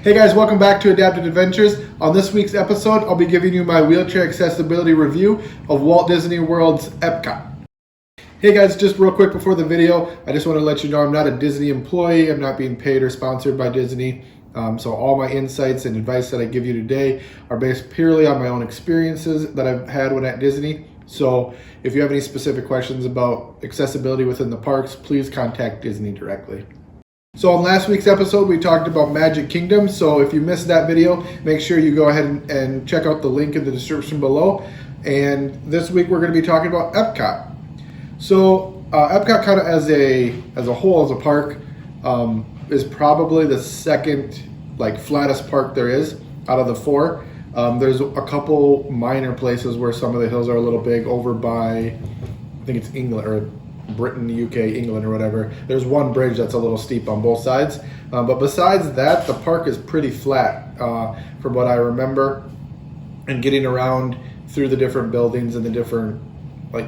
Hey guys, welcome back to Adapted Adventures. On this week's episode, I'll be giving you my wheelchair accessibility review of Walt Disney World's Epcot. Hey guys, just real quick before the video, I just want to let you know I'm not a Disney employee. I'm not being paid or sponsored by Disney. So all my insights and advice that I give you today are based purely on my own experiences that I've had when at Disney. So if you have any specific questions about accessibility within the parks, please contact Disney directly. So on last week's episode, we talked about Magic Kingdom. So if you missed that video, make sure you go ahead and check out the link in the description below. And this week we're going to be talking about Epcot. So Epcot kind of as a whole, as a park, is probably the second flattest park there is out of the four. There's a couple minor places where some of the hills are a little big over by, I think it's England or Britain, UK, England or whatever. There's one bridge that's a little steep on both sides. But besides that, the park is pretty flat from what I remember. And getting around through the different buildings and the different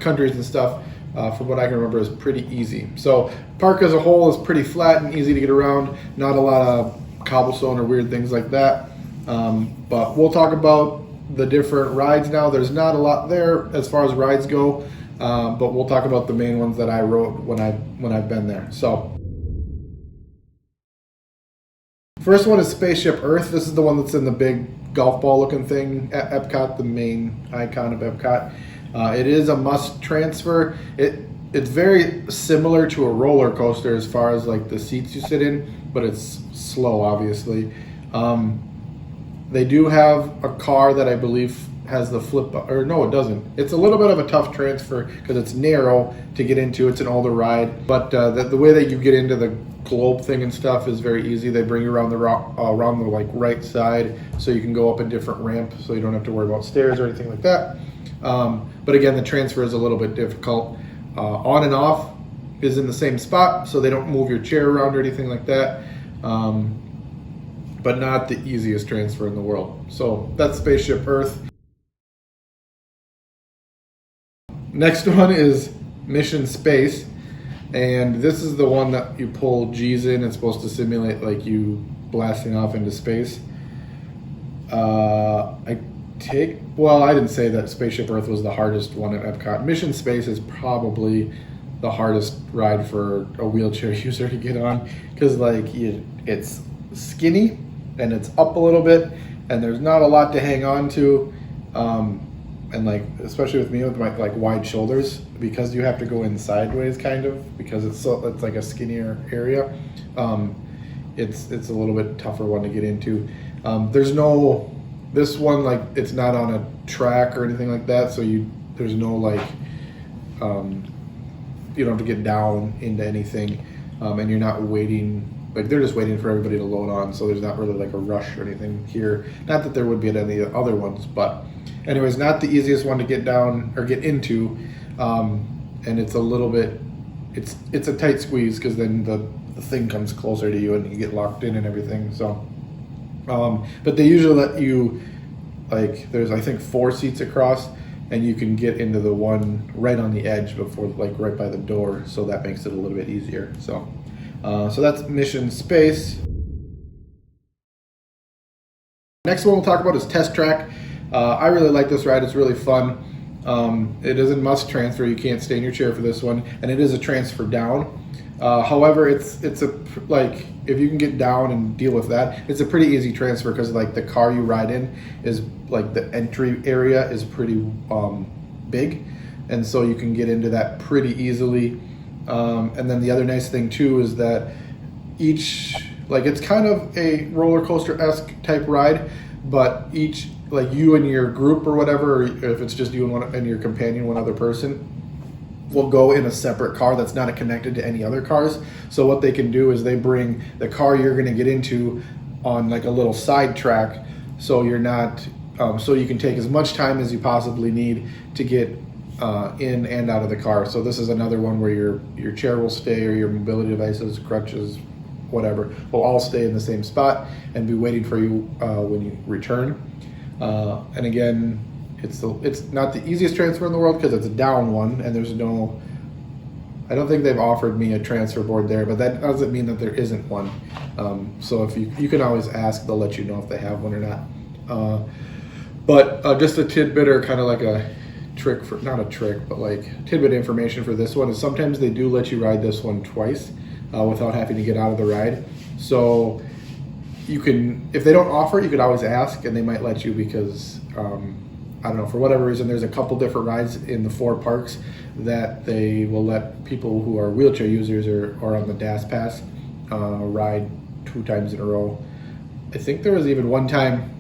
countries and stuff, from what I can remember, is pretty easy. So park as a whole is pretty flat and easy to get around. Not a lot of cobblestone or weird things like that. But we'll talk about the different rides now. There's not a lot there as far as rides go. But we'll talk about the main ones that I rode when I've been there. So, first one is Spaceship Earth. This is the one that's in the big golf ball looking thing at Epcot, the main icon of Epcot. It is a must transfer. It's very similar to a roller coaster as far as the seats you sit in, but it's slow, obviously. They do have a car that I believe has the flip, or no, it doesn't. It's a little bit of a tough transfer because it's narrow to get into. It's an older ride, but the way that you get into the globe thing and stuff is very easy. They bring you around the right side, so you can go up a different ramp, so you don't have to worry about stairs or anything like that. But again, the transfer is a little bit difficult. On and off is in the same spot, so they don't move your chair around or anything like that. But not the easiest transfer in the world. So that's Spaceship Earth. Next one is Mission Space, and this is the one that you pull G's in. It's supposed to simulate you blasting off into space. I didn't say that Spaceship Earth was the hardest one at Epcot. Mission Space is probably the hardest ride for a wheelchair user to get on because it's skinny and it's up a little bit and there's not a lot to hang on to. And especially with me with my wide shoulders, because you have to go in sideways kind of, because it's a skinnier area. It's a little bit tougher one to get into. This one it's not on a track or anything like that, so there's no you don't have to get down into anything, and you're not waiting. They're just waiting for everybody to load on, so there's not really a rush or anything here. Not that there would be at any other ones, but anyways, not the easiest one to get down or get into, and it's a little bit, it's a tight squeeze because then the thing comes closer to you and you get locked in and everything. So, but they usually let you, there's I think 4 seats across, and you can get into the one right on the edge before right by the door, so that makes it a little bit easier. So. So that's Mission Space. Next one we'll talk about is Test Track. I really like this ride. It's really fun. It is a must transfer. You can't stay in your chair for this one, and it is a transfer down. However, it's a if you can get down and deal with that, it's a pretty easy transfer because the car you ride in is the entry area is pretty big, and so you can get into that pretty easily. And then the other nice thing too is that each, it's kind of a roller coaster-esque type ride, but each, you and your group or whatever, or if it's just you and your companion, one other person, will go in a separate car that's not connected to any other cars. So what they can do is they bring the car you're going to get into on a little side track, so you're not, so you can take as much time as you possibly need to get in and out of the car. So this is another one where your chair will stay, or your mobility devices, crutches, whatever, will all stay in the same spot and be waiting for you when you return. And again, it's not the easiest transfer in the world because it's a down one, and there's no I don't think they've offered me a transfer board there, but that doesn't mean that there isn't one. So if you can always ask, they'll let you know if they have one or not. But just a tidbit, or kind of like a trick for, not a trick, but like tidbit information for this one, is sometimes they do let you ride this one twice without having to get out of the ride. So you can, if they don't offer it, you could always ask, and they might let you, because I don't know, for whatever reason, there's a couple different rides in the 4 parks that they will let people who are wheelchair users or on the DAS pass ride 2 times in a row. I think there was even one time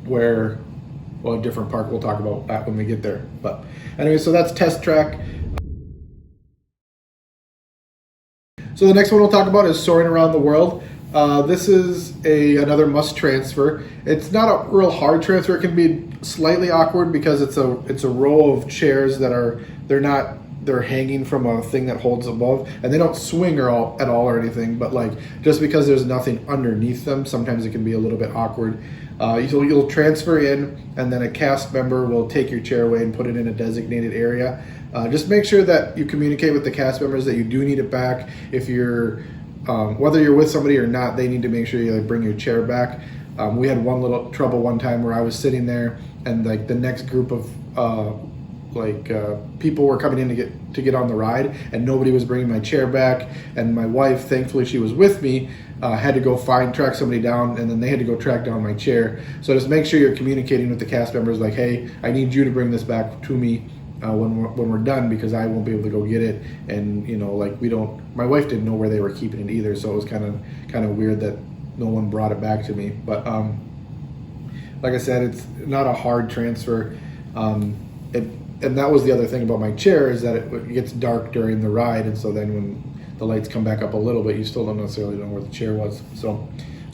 where, well, a different park, we'll talk about that when we get there. But anyway, so that's Test Track. So the next one we'll talk about is Soaring Around the World. This is another must transfer. It's not a real hard transfer. It can be slightly awkward because it's a row of chairs that they're hanging from a thing that holds above, and they don't swing at all or anything, but like just because there's nothing underneath them, sometimes it can be a little bit awkward. You'll transfer in, and then a cast member will take your chair away and put it in a designated area. Just make sure that you communicate with the cast members that you do need it back. If you're whether you're with somebody or not, they need to make sure you bring your chair back. We had one little trouble one time where I was sitting there, and like the next group of people were coming in to get on the ride, and nobody was bringing my chair back. And my wife, thankfully she was with me, had to go track somebody down, and then they had to go track down my chair. So just make sure you're communicating with the cast members, like, hey, I need you to bring this back to me when we're done, because I won't be able to go get it. And my wife didn't know where they were keeping it either, so it was kind of weird that no one brought it back to me. But like I said, it's not a hard transfer. And that was the other thing about my chair, is that it gets dark during the ride, and so then when the lights come back up a little bit, you still don't necessarily know where the chair was. So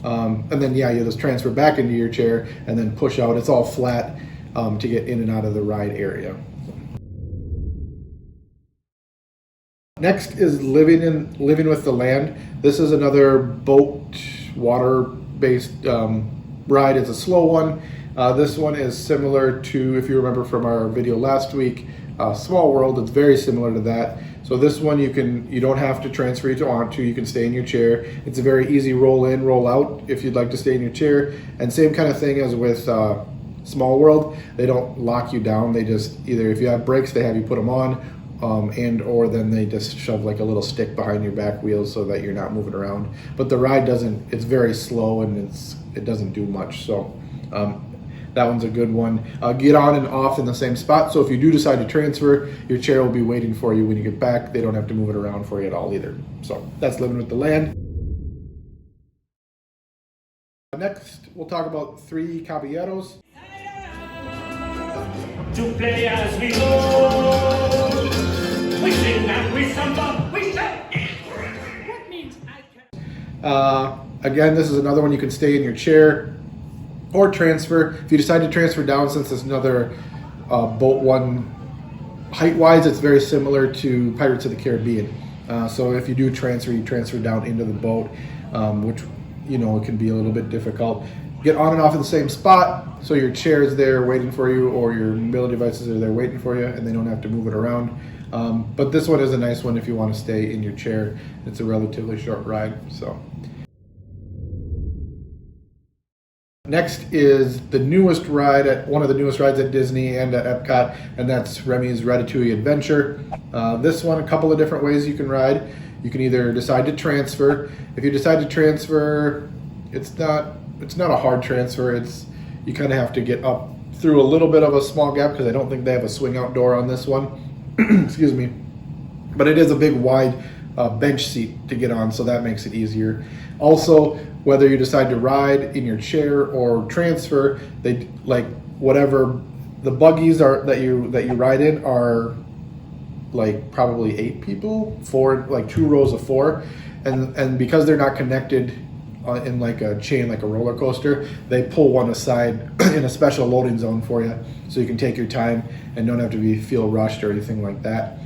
and then you just transfer back into your chair and then push out. It's all flat to get in and out of the ride area. Next is Living with the Land. This is another boat, water-based ride. It's a slow one. This one is similar to, if you remember from our video last week, Small World. It's very similar to that. So this one you don't have to transfer onto. You can stay in your chair. It's a very easy roll in, roll out if you'd like to stay in your chair. And same kind of thing as with Small World. They don't lock you down. They just, either if you have brakes, they have you put them on, or then they just shove like a little stick behind your back wheels so that you're not moving around. But the ride it's very slow, and it doesn't do much. So that one's a good one. Get on and off in the same spot. So if you do decide to transfer, your chair will be waiting for you when you get back. They don't have to move it around for you at all either. So that's Living with the Land. Next, we'll talk about 3 Caballeros. To play as we go, we sing and we samba, we say. What means I can. Again, this is another one you can stay in your chair or transfer. If you decide to transfer down, since it's another boat one, height-wise, it's very similar to Pirates of the Caribbean. So if you do transfer, you transfer down into the boat, which it can be a little bit difficult. Get on and off in the same spot, so your chair is there waiting for you, or your mobility devices are there waiting for you, and they don't have to move it around. But this one is a nice one if you want to stay in your chair. It's a relatively short ride. So next is the newest ride, one of the newest rides at Disney and at Epcot, and that's REMY'S Ratatouille Adventure. This one, a couple of different ways you can ride. You can either decide to transfer. If you decide to transfer, it's not a hard transfer. You kind of have to get up through a little bit of a small gap, because I don't think they have a swing out door on this one. Excuse me. But it is a big wide bench seat to get on, so that makes it easier. Also, whether you decide to ride in your chair or transfer, they like whatever the buggies are that you ride in are like probably 8 people, 2 rows of 4, and because they're not connected in like a chain, like a roller coaster, they pull one aside in a special loading zone for you, so you can take your time and don't have to feel rushed or anything like that.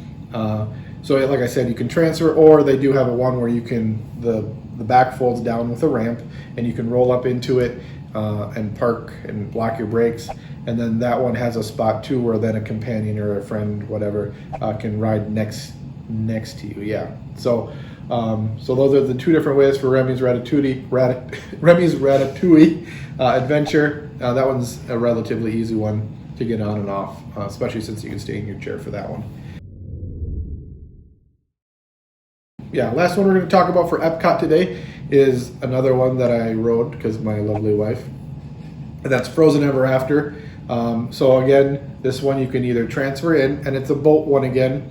So like I said, you can transfer, or they do have a one where you can, the back folds down with a ramp, and you can roll up into it and park and block your brakes. And then that one has a spot too, where then a companion or a friend, whatever, can ride next next to you. Yeah. So so those are the two different ways for Remy's Remy's Ratatouille adventure. That one's a relatively easy one to get on and off, especially since you can stay in your chair for that one. Yeah, last one we're going to talk about for Epcot today is another one that I rode because my lovely wife, and that's Frozen Ever After. So again, this one you can either transfer in, and it's a boat one again.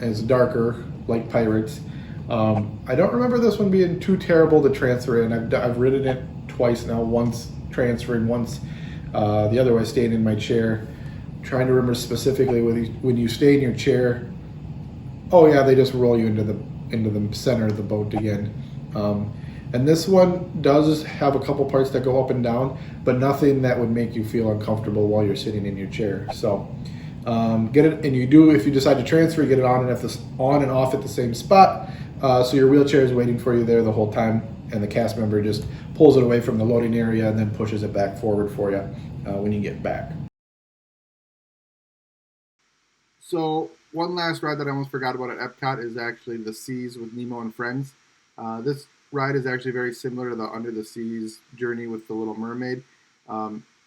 It's darker, like Pirates. I don't remember this one being too terrible to transfer in. I've ridden it twice now, once transferring, once the other way staying in my chair. I'm trying to remember specifically when you stay in your chair. Oh yeah, they just roll you into the center of the boat again. And this one does have a couple parts that go up and down, but nothing that would make you feel uncomfortable while you're sitting in your chair. So get it, and if you decide to transfer, you get it on and off at the same spot. So your wheelchair is waiting for you there the whole time, and the cast member just pulls it away from the loading area and then pushes it back forward for you when you get back. So one last ride that I almost forgot about at Epcot is actually the Seas with Nemo and Friends. This ride is actually very similar to the Under the Seas journey with the Little Mermaid.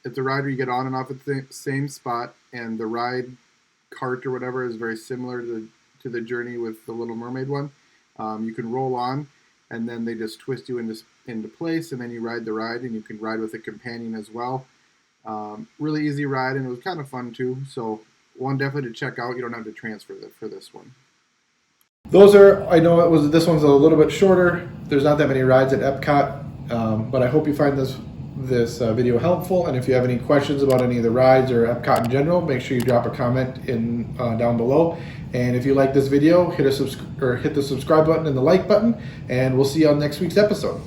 It's a ride where you get on and off at the same spot, and the ride cart or whatever is very similar to the journey with the Little Mermaid one. You can roll on, and then they just twist you into place, and then you ride the ride, and you can ride with a companion as well. Really easy ride, and it was kind of fun too. So one definitely to check out. You don't have to transfer for this one. I know this one's a little bit shorter. There's not that many rides at Epcot, but I hope you find this video helpful. And if you have any questions about any of the rides or Epcot in general, make sure you drop a comment down below. And if you like this video, hit the subscribe button and the like button, and we'll see you on next week's episode.